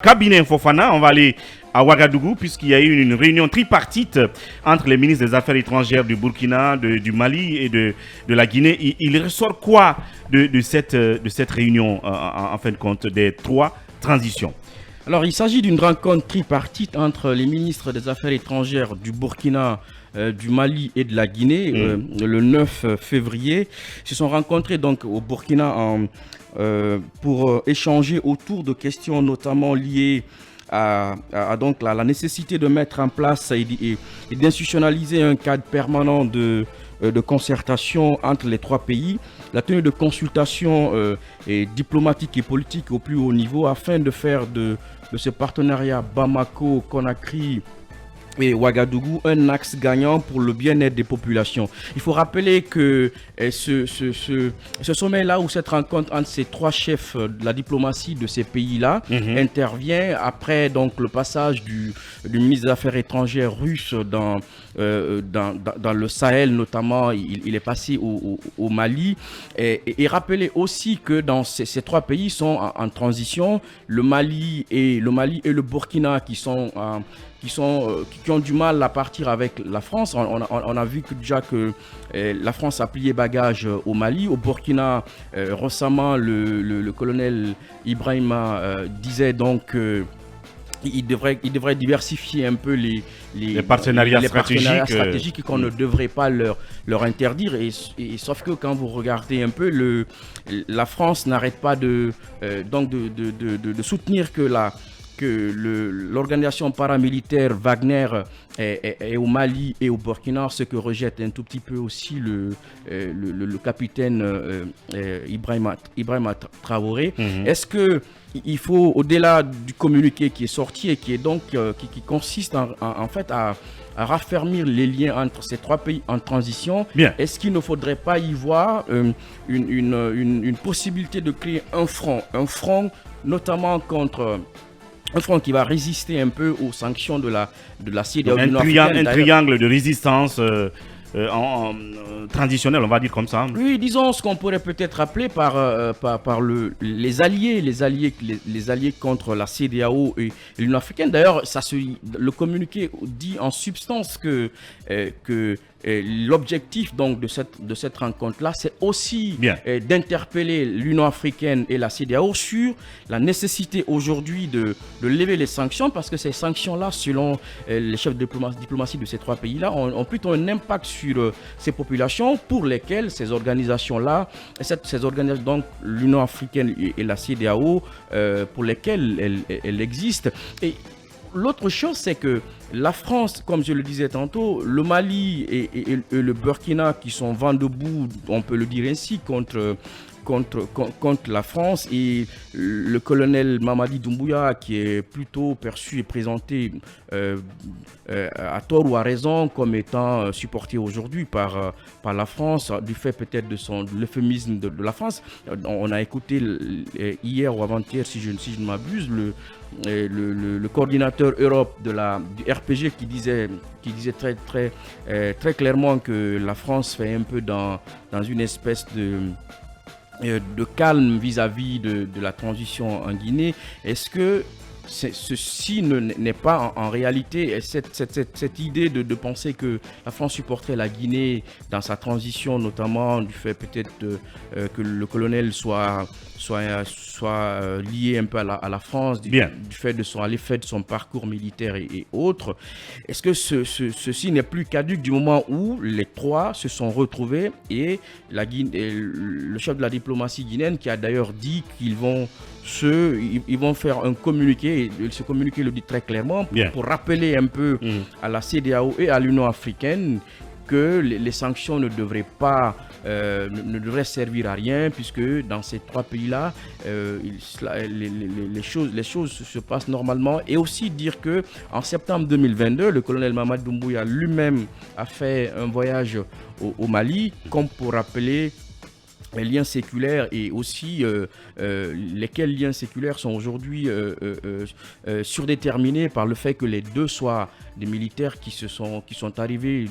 Cabinet Fofana, on va aller à Ouagadougou puisqu'il y a eu une réunion tripartite entre les ministres des Affaires étrangères du Burkina, du Mali et de la Guinée. Il ressort quoi de cette réunion en fin de compte des trois transitions? Alors, il s'agit d'une rencontre tripartite entre les ministres des Affaires étrangères du Burkina, du Mali et de la Guinée le 9 février. Ils se sont rencontrés donc au Burkina pour échanger autour de questions notamment liées à donc la nécessité de mettre en place et d'institutionnaliser un cadre permanent de concertation entre les trois pays, la tenue de consultations diplomatiques et politiques au plus haut niveau afin de faire de ce partenariat Bamako-Conakry et Ouagadougou un axe gagnant pour le bien-être des populations. Il faut rappeler que ce sommet-là ou cette rencontre entre ces trois chefs de la diplomatie de ces pays-là intervient après donc le passage du ministre des Affaires étrangères russe dans le Sahel notamment. Il est passé au Mali et rappeler aussi que dans ces trois pays sont en transition, le Mali et le Burkina qui ont du mal à partir avec la France. On a vu déjà que la France a plié bagage au Mali. Au Burkina, récemment, le colonel Ibrahima disait donc qu'il devrait diversifier un peu les partenariats stratégiques et qu'on ne devrait pas leur interdire. Et sauf que quand vous regardez un peu, la France n'arrête pas de soutenir que l'organisation paramilitaire Wagner est au Mali et au Burkina, ce que rejette un tout petit peu aussi le capitaine Ibrahima Traoré. Est-ce que il faut, au-delà du communiqué qui est sorti et qui est donc qui consiste en fait à raffermir les liens entre ces trois pays en transition, est-ce qu'il ne faudrait pas y voir une possibilité de créer un front notamment contre un front qui va résister un peu aux sanctions de la CEDEAO. Un triangle de résistance traditionnel, on va dire comme ça. Oui, disons ce qu'on pourrait peut-être appeler par les alliés contre la CEDEAO et l'Union africaine. D'ailleurs, le communiqué dit en substance que l'objectif donc de cette rencontre-là, c'est aussi d'interpeller l'Union africaine et la CEDEAO sur la nécessité aujourd'hui de lever les sanctions, parce que ces sanctions-là, selon les chefs de diplomatie de ces trois pays-là, ont plutôt un impact sur ces populations pour lesquelles ces organisations-là, donc l'Union africaine et la CEDEAO, pour lesquelles elles existent. Et l'autre chose, c'est que la France, comme je le disais tantôt, le Mali et le Burkina qui sont vent debout, on peut le dire ainsi, contre la France, et le colonel Mamadi Doumbouya qui est plutôt perçu et présenté à tort ou à raison comme étant supporté aujourd'hui par la France, du fait peut-être de l'euphémisme de la France. On a écouté hier ou avant-hier, si je ne m'abuse, le coordinateur Europe du RPG qui disait très clairement que la France fait un peu dans une espèce de calme vis-à-vis de la transition en Guinée. Est-ce que ceci n'est pas en réalité cette idée de penser que la France supporterait la Guinée dans sa transition, notamment du fait peut-être que le colonel soit lié un peu à la France, du fait de son parcours militaire et autres. Est-ce que ceci n'est plus caduque du moment où les trois se sont retrouvés et le chef de la diplomatie guinéenne qui a d'ailleurs dit qu'ils vont faire un communiqué, et ce communiqué le dit très clairement, pour rappeler un peu à la CEDEAO et à l'Union africaine que les sanctions ne devraient servir à rien, puisque dans ces trois pays-là, les choses se passent normalement. Et aussi dire que en septembre 2022, le colonel Mamadi Doumbouya lui-même a fait un voyage au Mali, comme pour rappeler liens séculaires et aussi lesquels liens séculaires sont aujourd'hui surdéterminés par le fait que les deux soient des militaires qui sont arrivés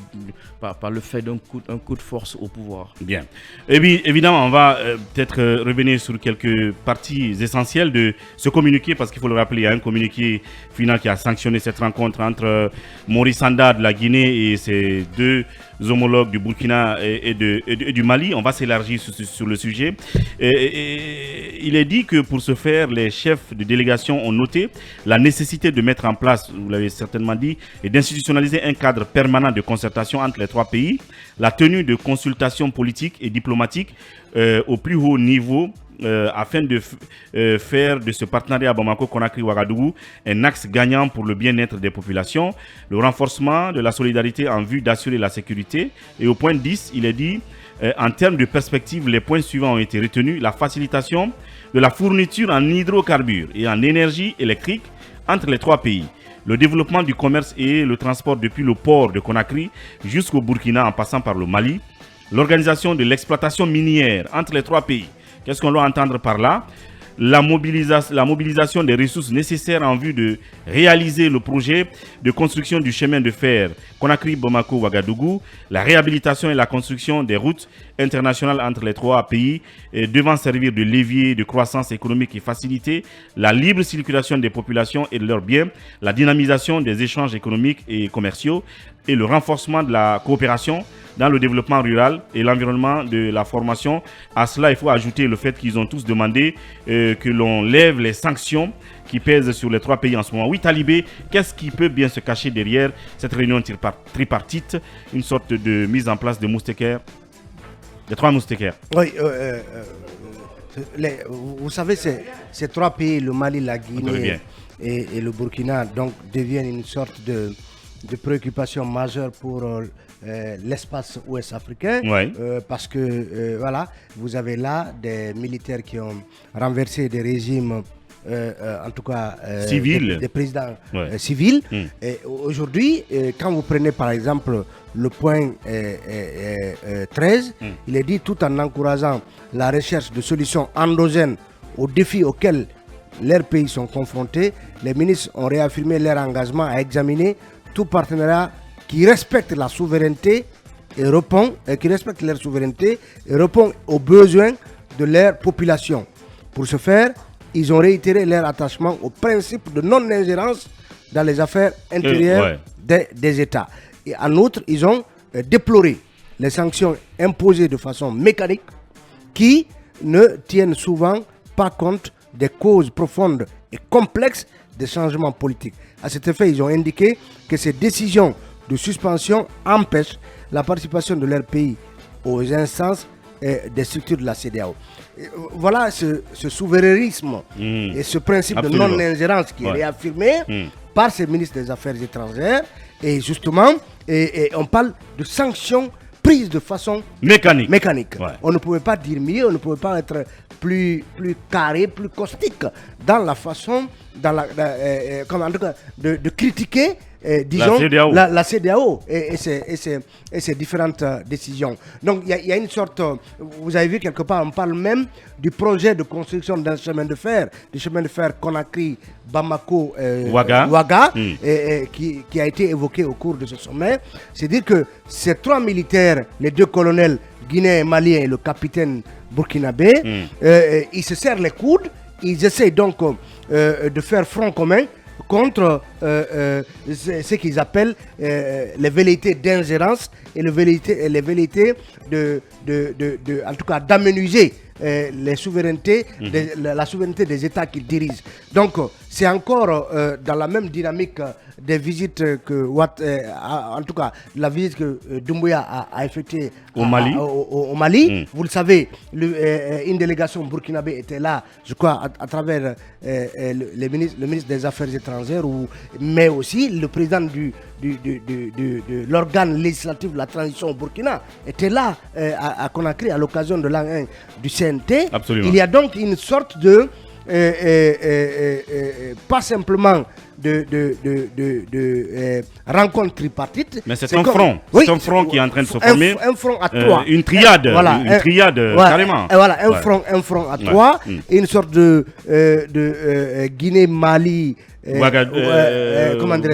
par le fait d'un coup de force au pouvoir. Bien. Et bien, évidemment, on va peut-être revenir sur quelques parties essentielles de ce communiqué, parce qu'il faut le rappeler, il y a un communiqué final qui a sanctionné cette rencontre entre Maurice Sanda de la Guinée et ses deux homologues du Burkina et du Mali. On va s'élargir sur le sujet. Il est dit que pour ce faire, les chefs de délégation ont noté la nécessité de mettre en place, vous l'avez certainement dit, et d'institutionnaliser un cadre permanent de concertation entre les trois pays, la tenue de consultations politiques et diplomatiques au plus haut niveau, afin de faire de ce partenariat Bamako-Conakry-Ouagadougou un axe gagnant pour le bien-être des populations, le renforcement de la solidarité en vue d'assurer la sécurité. Et au point 10, il est dit, en termes de perspective, les points suivants ont été retenus: la facilitation de la fourniture en hydrocarbures et en énergie électrique entre les trois pays, le développement du commerce et le transport depuis le port de Conakry jusqu'au Burkina en passant par le Mali, l'organisation de l'exploitation minière entre les trois pays. Qu'est-ce qu'on doit entendre par là? La mobilisation des ressources nécessaires en vue de réaliser le projet de construction du chemin de fer Conakry-Bamako-Ouagadougou, la réhabilitation et la construction des routes internationales entre les trois pays devant servir de levier de croissance économique et faciliter la libre circulation des populations et de leurs biens, la dynamisation des échanges économiques et commerciaux et le renforcement de la coopération dans le développement rural et l'environnement de la formation. À cela, il faut ajouter le fait qu'ils ont tous demandé que l'on lève les sanctions qui pèsent sur les trois pays en ce moment. Oui, Talibé, qu'est-ce qui peut bien se cacher derrière cette réunion tripartite, une sorte de mise en place de moustiquaires, des trois moustiquaires? Oui, vous savez, ces trois pays, le Mali, la Guinée et le Burkina, donc deviennent une sorte de préoccupation majeure pour l'espace ouest africain, parce que voilà, vous avez là des militaires qui ont renversé des régimes, en tout cas des présidents civils. Et aujourd'hui, quand vous prenez par exemple le point 13, il est dit: tout en encourageant la recherche de solutions endogènes aux défis auxquels leurs pays sont confrontés, les ministres ont réaffirmé leur engagement à examiner tout partenariat qui respecte la souveraineté et répond aux besoins de leur population. Pour ce faire, ils ont réitéré leur attachement au principe de non-ingérence dans les affaires intérieures des États. Et en outre, ils ont déploré les sanctions imposées de façon mécanique qui ne tiennent souvent pas compte des causes profondes et complexes des changements politiques. À cet effet, ils ont indiqué que ces décisions de suspension empêchent la participation de leur pays aux instances des structures de la CEDEAO. Voilà ce souverainisme et ce principe de non-ingérence qui est réaffirmé par ces ministres des Affaires étrangères. Et justement, on parle de sanctions prises de façon mécanique. On ne pouvait pas dire mieux, on ne pouvait pas être plus carré, plus caustique dans la façon, de critiquer, disons, la CEDEAO et ses différentes décisions. Donc il y a une sorte, vous avez vu quelque part, on parle même du projet de construction d'un chemin de fer, Conakry, Bamako, Ouaga, qui a été évoqué au cours de ce sommet. C'est-à-dire que ces trois militaires, les deux colonels guinéens et maliens et le capitaine burkinabé, ils se serrent les coudes, ils essayent donc de faire front commun contre ce qu'ils appellent les velléités d'ingérence et les velléités en tout cas d'amenuiser les souverainetés, la souveraineté des États qu'ils dirigent. Donc c'est encore dans la même dynamique des visites en tout cas la visite que Doumbouya a effectuée au Mali. Vous le savez, une délégation burkinabé était là, je crois, à travers le ministre des Affaires étrangères, mais aussi le président de l'organe législatif de la transition au Burkina était là à Conakry à l'occasion de l'an 1 du CNT. Absolument. Il y a donc une sorte de pas simplement de rencontres tripartites. Mais c'est un front. Oui, c'est un front qui est en train de se former. Un front à trois. Une triade. Voilà, une triade, carrément. Voilà, un front à trois. Une sorte de Guinée-Mali.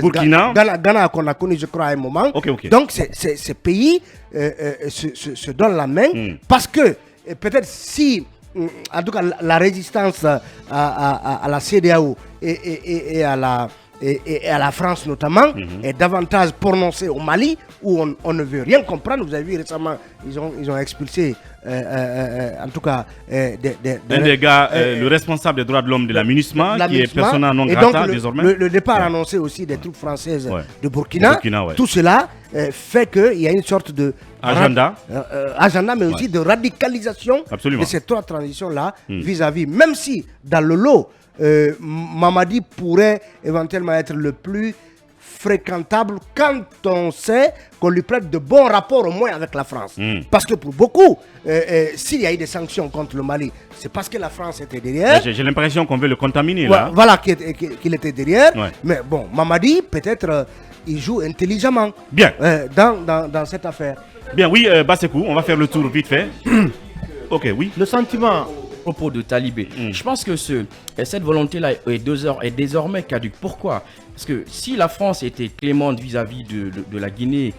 Burkina. Ghana qu'on a connu, je crois, à un moment. Donc, ces pays se donnent la main parce que peut-être si, en tout cas, la résistance à la CEDEAO et à la France notamment est davantage prononcée au Mali où on ne veut rien comprendre. Vous avez vu récemment, ils ont expulsé en tout cas un des gars, le responsable des droits de l'homme de la MINUSMA, qui est persona non grata désormais. Le départ annoncé aussi des troupes françaises de Burkina, tout cela fait qu'il y a une sorte de agenda, mais aussi de radicalisation de ces trois transitions-là vis-à-vis, même si dans le lot, Mamadi pourrait éventuellement être le plus fréquentable quand on sait qu'on lui prête de bons rapports au moins avec la France. Parce que pour beaucoup, s'il y a eu des sanctions contre le Mali, c'est parce que la France était derrière. J'ai l'impression qu'on veut le contaminer là. Voilà qu'il était derrière. Mais bon, Mamadi, peut-être, il joue intelligemment dans cette affaire. Bien, oui, Bassekou, on va faire le tour vite fait. Ok, oui. Le sentiment propos de Talibé. Je pense que cette volonté-là est désormais caduque. Pourquoi? Parce que si la France était clémente vis-à-vis de la Guinée,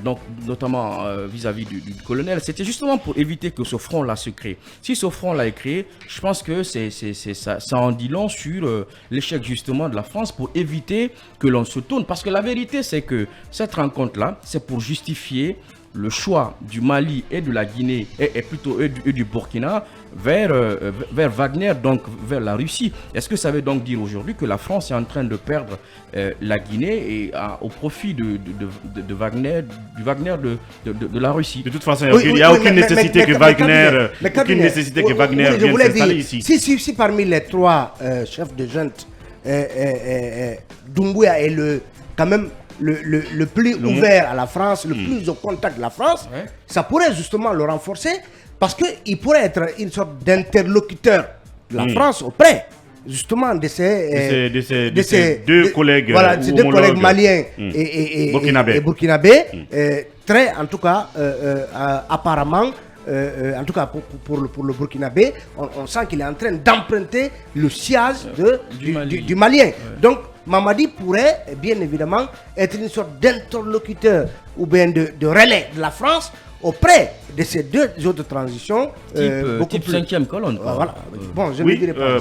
donc notamment vis-à-vis du colonel, c'était justement pour éviter que ce front-là se crée. Si ce front-là est créé, je pense que ça en dit long sur l'échec justement de la France pour éviter que l'on se tourne. Parce que la vérité, c'est que cette rencontre-là, c'est pour justifier le choix du Mali et de la Guinée et plutôt du Burkina vers Wagner, donc vers la Russie. Est-ce que ça veut donc dire aujourd'hui que la France est en train de perdre la Guinée au profit de Wagner, du Wagner de la Russie? De toute façon, il n'y a aucune nécessité que Wagner vienne s'installer ici. Si parmi les trois chefs de junte, Doumbouya est quand même le plus ouvert à la France, le plus au contact de la France, ça pourrait justement le renforcer parce qu'il pourrait être une sorte d'interlocuteur de la France auprès justement de ces deux collègues, maliens et burkinabés, très en tout cas apparemment. En tout cas pour le Burkinabé, on sent qu'il est en train d'emprunter le sillage du Malien. Donc Mamadi pourrait bien évidemment être une sorte d'interlocuteur ou bien de relais de la France auprès de ces deux autres transitions. Type cinquième colonne. Voilà. Bon, je ne dirais pas.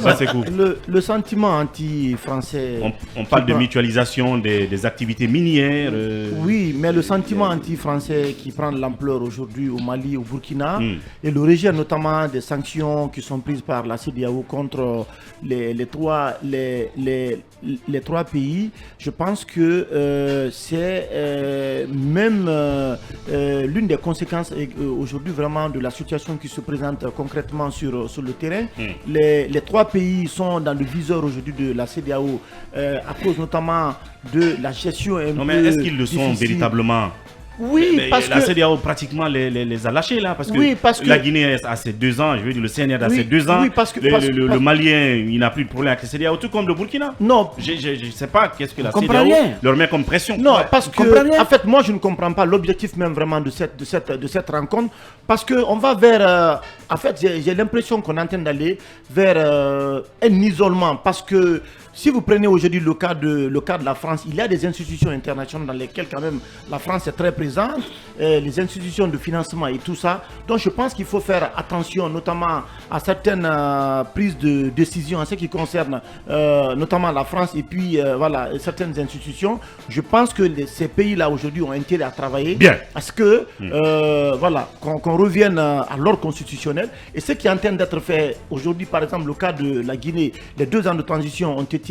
Le sentiment anti-français. On parle de mutualisation des activités minières. Oui, mais le sentiment anti-français qui prend de l'ampleur aujourd'hui au Mali, au Burkina, et le rejet notamment des sanctions qui sont prises par la CEDEAO contre les trois pays, je pense que c'est même l'une des conséquences aujourd'hui vraiment de la situation qui se présente concrètement sur le terrain. Les trois pays sont dans le viseur aujourd'hui de la CEDEAO à cause notamment de la gestion mais est-ce qu'ils le sont véritablement? Oui, parce la CEDEAO pratiquement les a lâchés là, parce que la Guinée a ses 2 ans, je veux dire le CNR a ses 2 ans, le Malien il n'a plus de problème avec la CEDEAO, tout comme le Burkina. Non, je ne sais pas qu'est-ce que la CEDEAO leur met comme pression. Non, parce que en fait moi je ne comprends pas l'objectif même vraiment de cette rencontre, parce qu'on va vers, en fait j'ai l'impression qu'on est en train d'aller vers un isolement, parce que si vous prenez aujourd'hui le cas de la France, il y a des institutions internationales dans lesquelles quand même la France est très présente, les institutions de financement et tout ça. Donc je pense qu'il faut faire attention notamment à certaines prises de décision en ce qui concerne notamment la France et puis voilà, certaines institutions. Je pense que ces pays-là aujourd'hui ont intérêt à travailler à ce que voilà, qu'on revienne à l'ordre constitutionnel. Et ce qui est en train d'être fait aujourd'hui, par exemple le cas de la Guinée, les 2 ans de transition ont été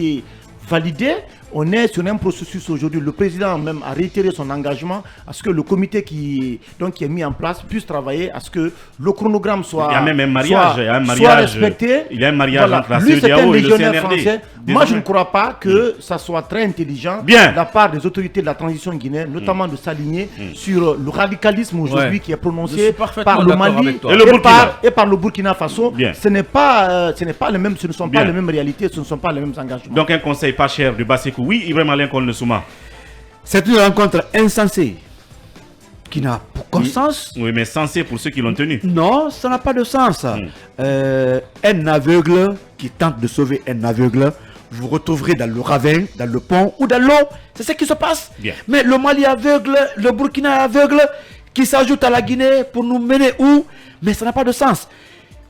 validés. on est sur un processus aujourd'hui. Le président même a réitéré son engagement à ce que le comité qui est mis en place puisse travailler à ce que le chronogramme soit, il y a même un mariage, soit respecté. Il y a un mariage entre la Lui, c'est un CEDEAO et le légionnaire CNRD. français. Moi, je ne crois pas que ça soit très intelligent de la part des autorités de la transition guinéenne, notamment de s'aligner sur le radicalisme aujourd'hui qui est prononcé par le Mali et par le Burkina Faso. Ce ne sont pas les mêmes réalités, ce ne sont pas les mêmes engagements. Donc un conseil pas cher de Basekou. Oui, Ibrahim Alain Kolnesouma. C'est une rencontre insensée qui n'a aucun sens. Oui, mais sensé pour ceux qui l'ont tenu. Non, ça n'a pas de sens. Un aveugle qui tente de sauver un aveugle, vous retrouverez dans le ravin, dans le pont ou dans l'eau. C'est ce qui se passe. Mais le Mali aveugle, le Burkina aveugle, qui s'ajoute à la Guinée pour nous mener où? Mais ça n'a pas de sens.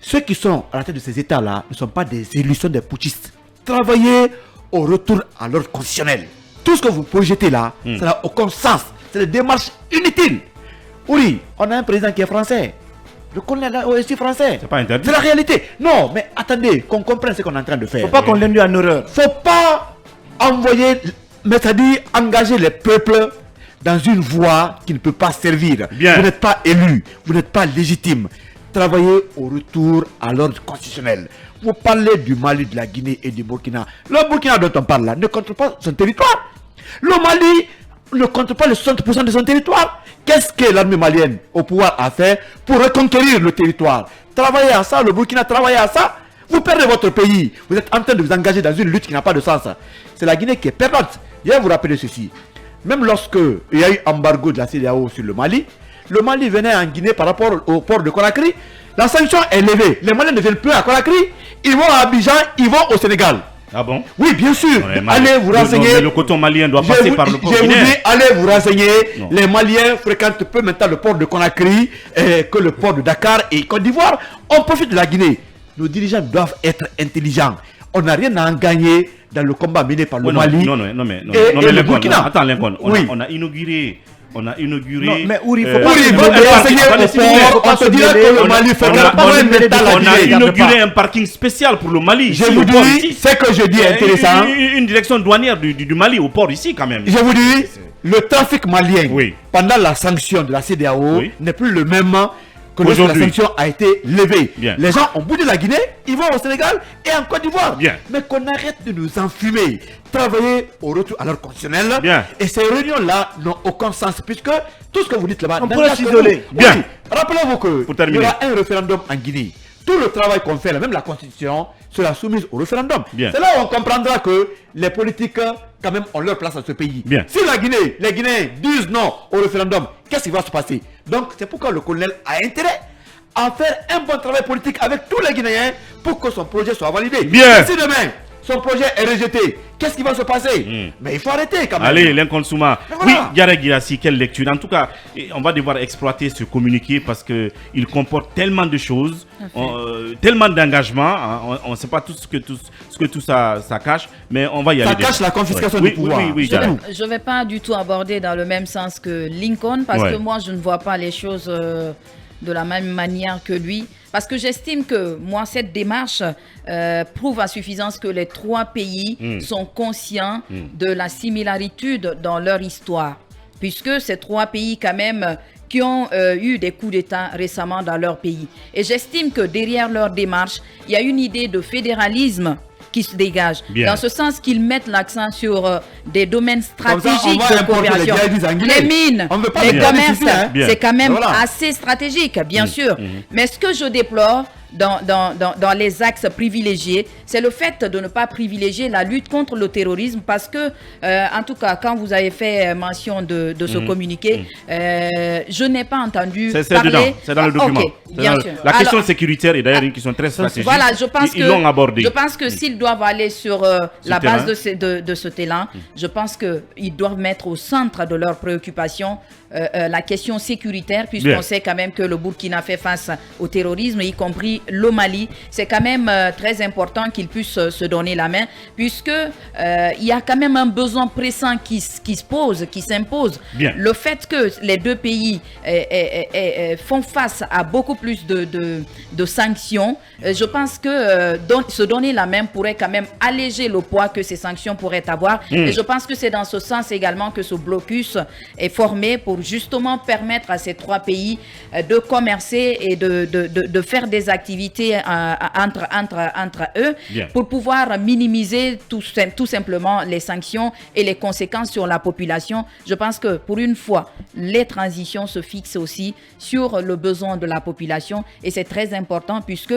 Ceux qui sont à la tête de ces États-là ne sont pas des illusions des putschistes. Travaillez au retour à l'ordre constitutionnel. Tout ce que vous projetez là, ça n'a aucun sens. C'est des démarches inutiles. Oui, on a un président qui est français. Le colonel est aussi français. C'est pas interdit. C'est la réalité. Non, mais attendez, qu'on comprenne ce qu'on est en train de faire. Faut pas qu'on l'induise en erreur. Faut pas envoyer, mais c'est-à-dire engager les peuples dans une voie qui ne peut pas servir. Vous n'êtes pas élu, vous n'êtes pas légitime. Travaillez au retour à l'ordre constitutionnel. Vous parlez du Mali, de la Guinée et du Burkina. Le Burkina dont on parle là ne contrôle pas son territoire. Le Mali ne contrôle pas les 60% de son territoire. Qu'est-ce que l'armée malienne au pouvoir a fait pour reconquérir le territoire? Travaillez à ça, le Burkina travaille à ça. Vous perdez votre pays. Vous êtes en train de vous engager dans une lutte qui n'a pas de sens. C'est la Guinée qui est perdante. Je vais vous rappeler ceci. Même lorsque il y a eu embargo de la CEDEAO sur le Mali venait en Guinée par rapport au port de Conakry. La sanction est levée. Les Maliens ne viennent plus à Conakry. Ils vont à Abidjan, ils vont au Sénégal. Ah bon? Oui, bien sûr. Allez vous renseigner. Le coton malien doit passer par le port guinéen. Je vous dis, allez vous renseigner. Non. Les Maliens fréquentent peu maintenant le port de Conakry que le port de Dakar et Côte d'Ivoire. On profite de la Guinée. Nos dirigeants doivent être intelligents. On n'a rien à en gagner dans le combat mené par le Mali. Non, mais le Burkina. Attends, Lincoln. On a inauguré. Non, mais Ouri, il faut pas on te dira que le Mali fait on a inauguré un parking spécial pour le Mali. Je vous dis, ce que je dis est intéressant. Une direction douanière du Mali au port ici quand même. Je vous dis, le trafic malien, pendant la sanction de la CEDEAO, n'est plus le même que lorsque la sanction a été levée. Les gens ont bougé la Guinée, ils vont au Sénégal et en Côte d'Ivoire. Mais qu'on arrête de nous enfumer. Travailler au retour à l'ordre constitutionnel. Et ces réunions-là n'ont aucun sens puisque tout ce que vous dites là-bas, on pourrait s'isoler. Rappelez-vous qu'il y aura un référendum en Guinée. Tout le travail qu'on fait, même la constitution, sera soumise au référendum. C'est là où on comprendra que les politiques, quand même, ont leur place dans ce pays. Si les Guinéens disent non au référendum, qu'est-ce qui va se passer? Donc, c'est pourquoi le colonel a intérêt à faire un bon travail politique avec tous les Guinéens pour que son projet soit validé. Si demain, son projet est rejeté, qu'est-ce qui va se passer? Mais il faut arrêter quand même. Allez, Lincoln Souma. Oui, Yarek Girassi, quelle lecture? En tout cas, on va devoir exploiter ce communiqué parce qu'il comporte tellement de choses, tellement d'engagement. On ne sait pas tout ce que tout ça cache, mais on va y aller. Ça cache la confiscation du pouvoir. Je ne vais pas du tout aborder dans le même sens que Lincoln parce que moi, je ne vois pas les choses de la même manière que lui. Parce que j'estime que moi, cette démarche prouve à suffisance que les trois pays sont conscients de la similarité dans leur histoire. Puisque ces trois pays quand même qui ont eu des coups d'État récemment dans leur pays. Et j'estime que derrière leur démarche, il y a une idée de fédéralisme qui se dégage. Dans ce sens qu'ils mettent l'accent sur des domaines stratégiques de coopération. Les mines, les commerces, c'est quand même assez stratégique, bien sûr. Mais ce que je déplore dans les axes privilégiés, c'est le fait de ne pas privilégier la lutte contre le terrorisme parce que, en tout cas, quand vous avez fait mention de ce communiqué, je n'ai pas entendu parler... C'est dans le document. Bien sûr. La question sécuritaire est d'ailleurs une question très stratégique. Voilà, je pense ils l'ont abordé. Je pense que s'ils doivent aller sur la base de ce terrain, je pense qu'ils doivent mettre au centre de leurs préoccupations la question sécuritaire, puisqu'on sait quand même que le Burkina fait face au terrorisme, y compris le Mali, c'est quand même très important qu'ils puissent se donner la main, puisque il y a quand même un besoin pressant qui s'impose. Le fait que les deux pays font face à beaucoup plus de sanctions, je pense que se donner la main pourrait quand même alléger le poids que ces sanctions pourraient avoir. Et je pense que c'est dans ce sens également que ce blocus est formé pour justement permettre à ces trois pays de commercer et de faire des activités entre eux pour pouvoir minimiser tout simplement les sanctions et les conséquences sur la population. Je pense que pour une fois, les transitions se fixent aussi sur le besoin de la population et c'est très important puisque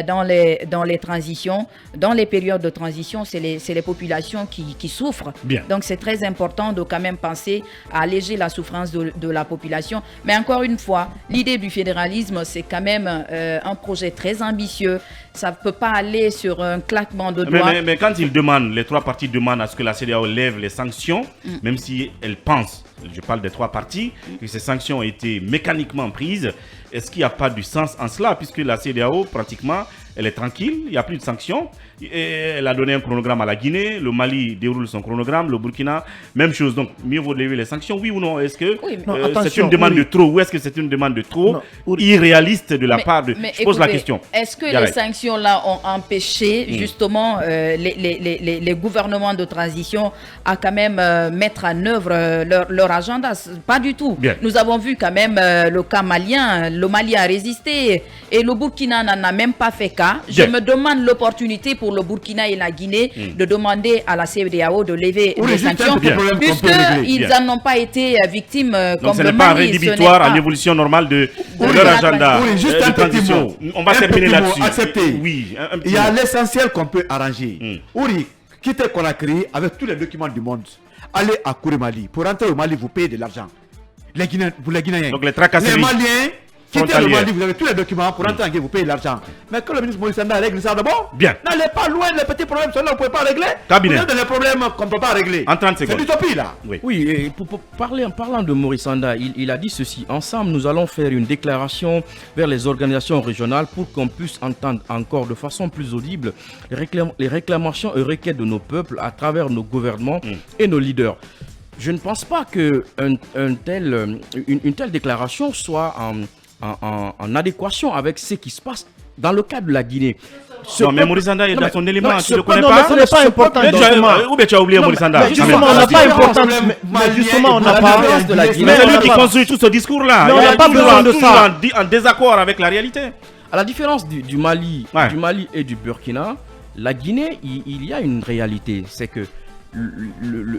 dans les transitions, dans les périodes de transition, c'est les populations qui souffrent. Donc c'est très important de quand même penser à alléger la souffrance de la population. Mais encore une fois, l'idée du fédéralisme, c'est quand même un projet très ambitieux. Ça ne peut pas aller sur un claquement de doigts. Mais quand les trois parties demandent à ce que la CEDEAO lève les sanctions, même si elles pensent, je parle des trois parties, que ces sanctions ont été mécaniquement prises, est-ce qu'il n'y a pas du sens en cela, puisque la CEDEAO, pratiquement, elle est tranquille, il n'y a plus de sanctions. Et elle a donné un chronogramme à la Guinée, le Mali déroule son chronogramme, le Burkina, même chose. Donc, mieux vaut lever les sanctions, oui ou non? Est-ce que c'est une demande de trop ou est-ce que c'est une demande de trop irréaliste de la part de... Je pose la question. Est-ce que les sanctions-là ont empêché justement les gouvernements de transition à quand même mettre en œuvre leur agenda? Pas du tout. Nous avons vu quand même le cas malien, le Mali a résisté et le Burkina n'en a même pas fait cas. Je me demande l'opportunité pour le Burkina et la Guinée de demander à la CEDEAO de lever les sanctions puisqu'ils n'en ont pas été victimes comme le Mali. Donc ce n'est pas rédhibitoire à l'évolution normale de leur agenda. Juste un petit mot. On va terminer là-dessus. Oui, il y a l'essentiel qu'on peut arranger. Ouri, quittez Conakry avec tous les documents du monde. Allez à Kourimali. Pour rentrer au Mali, vous payez de l'argent. Les Guinéens. Donc les tracasseries. Les Maliens. Quittez le Mali, vous avez tous les documents pour entrer en Guinée, vous payez l'argent. Mais quand le ministre Maurice Sanda règle ça d'abord, n'allez pas loin, les petits problèmes, ceux-là, vous ne pouvez pas régler. Cabinet. Vous avez des problèmes qu'on ne peut pas régler. En 30 secondes. C'est l'utopie là. Oui, et en parlant de Maurice Sanda, il a dit ceci. Ensemble, nous allons faire une déclaration vers les organisations régionales pour qu'on puisse entendre encore de façon plus audible les réclamations et requêtes de nos peuples à travers nos gouvernements et nos leaders. Je ne pense pas qu'une telle déclaration soit en adéquation avec ce qui se passe dans le cas de la Guinée. Non, mais Maurice Sanda est dans son élément, tu ne le connais pas. Ce n'est pas important. Ou bien tu as oublié Maurice Sanda. Justement, on n'a pas important. Justement, on n'a pas. Mais c'est lui qui construit tout ce discours-là. On n'a pas besoin de ça. En désaccord avec la réalité. À la différence du Mali et du Burkina, la Guinée, il y a une réalité. C'est que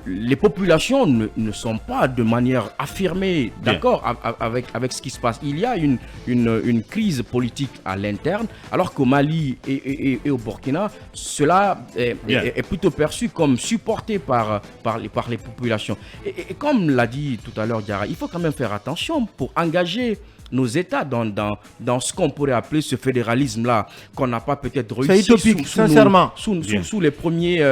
les populations ne sont pas de manière affirmée d'accord avec ce qui se passe. Il y a une crise politique à l'interne, alors qu'au Mali et au Burkina, cela est plutôt perçu comme supporté par les populations. Et comme l'a dit tout à l'heure Diarra, il faut quand même faire attention pour engager nos États dans ce qu'on pourrait appeler ce fédéralisme-là, qu'on n'a pas peut-être réussi. C'est utopique, sincèrement. Sous les premiers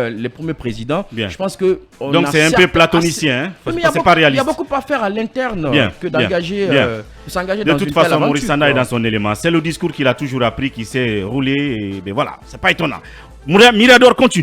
présidents. Je pense que donc c'est un peu platonicien, hein? C'est pas réaliste. Il y a beaucoup à faire à l'interne que d'engager, s'engager dans une telle aventure. De toute façon, Maurice Sanda est dans son élément. C'est le discours qu'il a toujours appris, qui s'est roulé. Et voilà, c'est pas étonnant. Mirador continue.